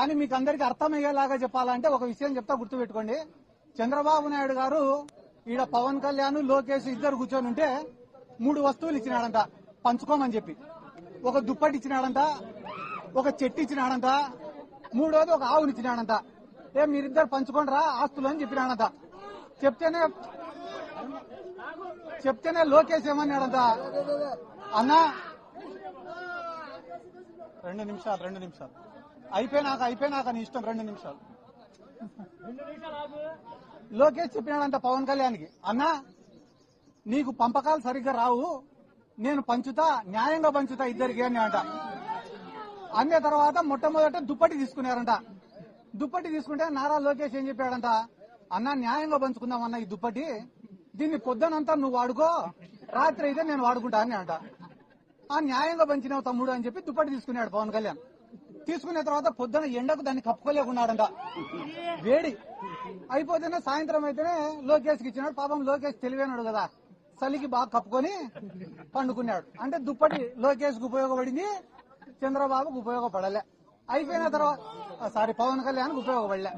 కానీ మీకు అందరికి అర్థమయ్యేలాగా చెప్పాలంటే ఒక విషయం చెప్తా, గుర్తుపెట్టుకోండి. చంద్రబాబు నాయుడు గారు ఈడ పవన్ కళ్యాణ్, లోకేష్ ఇద్దరు కూర్చొని ఉంటే 3 వస్తువులు ఇచ్చినాడంట పంచుకోమని చెప్పి. ఒక దుప్పటి ఇచ్చినాడంట, ఒక చెట్టు ఇచ్చినాడంట, 3వది ఒక ఆవుని ఇచ్చినాడంట. మీరిద్దరు పంచుకోండిరా ఆస్తులు అని చెప్పినాడంట. చెప్తేనే లోకేష్ ఏమన్నాడంట, అన్నా 2 నిమిషాలు అయిపోయినాక నీ ఇష్టం, 2 నిమిషాలు. లోకేష్ చెప్పినాడంట పవన్ కళ్యాణ్కి, అన్నా నీకు పంపకాలు సరిగ్గా రావు, నేను పంచుతా, న్యాయంగా పంచుతా ఇద్దరికి అని అంట. అన్న తర్వాత మొట్టమొదట దుప్పటి తీసుకున్నారంట. దుప్పటి తీసుకుంటే నారా లోకేష్ ఏం చెప్పాడంట, అన్నా న్యాయంగా పంచుకుందామన్నా ఈ దుప్పటి, దీన్ని పొద్దునంతా నువ్వు వాడుకో, రాత్రి అయితే నేను వాడుకుంటా అని అంట. ఆ న్యాయంగా పంచినావు తమ్ముడు అని చెప్పి దుప్పటి తీసుకున్నాడు పవన్ కళ్యాణ్. తీసుకున్న తర్వాత పొద్దున ఎండకు దాన్ని కప్పుకోలేకున్నాడంట, వేడి అయిపోతేనే సాయంత్రం అయితేనే లోకేష్కి ఇచ్చినాడు. పాపం లోకేష్ తెలివైనాడు కదా, చలికి బాగా కప్పుకొని పండుకున్నాడు. అంటే దుప్పటి లోకేష్ కు ఉపయోగపడింది, చంద్రబాబుకు ఉపయోగపడలే. అయిపోయిన తర్వాత పవన్ కళ్యాణ్కి ఉపయోగపడలే.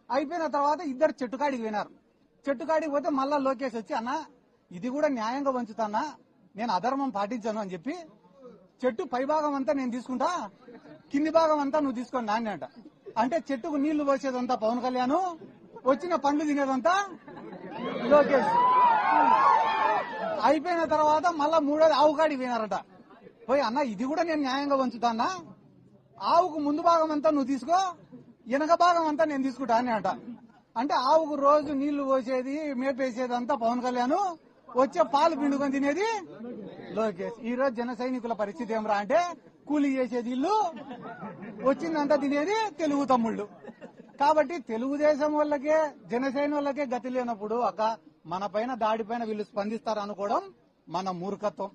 అయిపోయిన తర్వాత ఇద్దరు చెట్టుకాడికి పోయినారు. చెట్టుకాడికి పోతే మళ్ళా లోకేష్ వచ్చి, అన్నా ఇది కూడా న్యాయంగా పంచుతానా, నేను అధర్మం పాటించాను అని చెప్పి, చెట్టు పై భాగం అంతా నేను తీసుకుంటా, కింది భాగం అంతా నువ్వు తీసుకోండి నాన్న అంట. అంటే చెట్టుకు నీళ్లు పోసేదంతా పవన్ కళ్యాణ్, వచ్చిన పండ్లు తినేదంతా లోకేష్. అయిపోయిన తర్వాత మళ్ళా 3వది ఆవు కాడికి పోయినారట. పోయి, అన్న ఇది కూడా నేను న్యాయంగా పంచుతానా, ఆవుకు ముందు భాగం అంతా నువ్వు తీసుకో, వెనక భాగం అంతా నేను తీసుకుంటా అని అంట. అంటే ఆవుకు రోజు నీళ్లు పోసేది, మేపేసేదంతా పవన్ కళ్యాణ్, వచ్చే పాలు పిండుకొని తినేది లోకేష్. ఈ రోజు జన సైనికుల పరిస్థితి ఏమరా అంటే, కూలీ చేసేది ఇల్లు, వచ్చిందంతా తినేది తెలుగు తమ్ముళ్ళు. కాబట్టి తెలుగుదేశం వాళ్ళకే, జనసేన వాళ్ళకే గతి లేనప్పుడు అక్క మన పైన దాడి పైన వీళ్ళు స్పందిస్తారు అనుకోవడం మన మూర్ఖత్వం.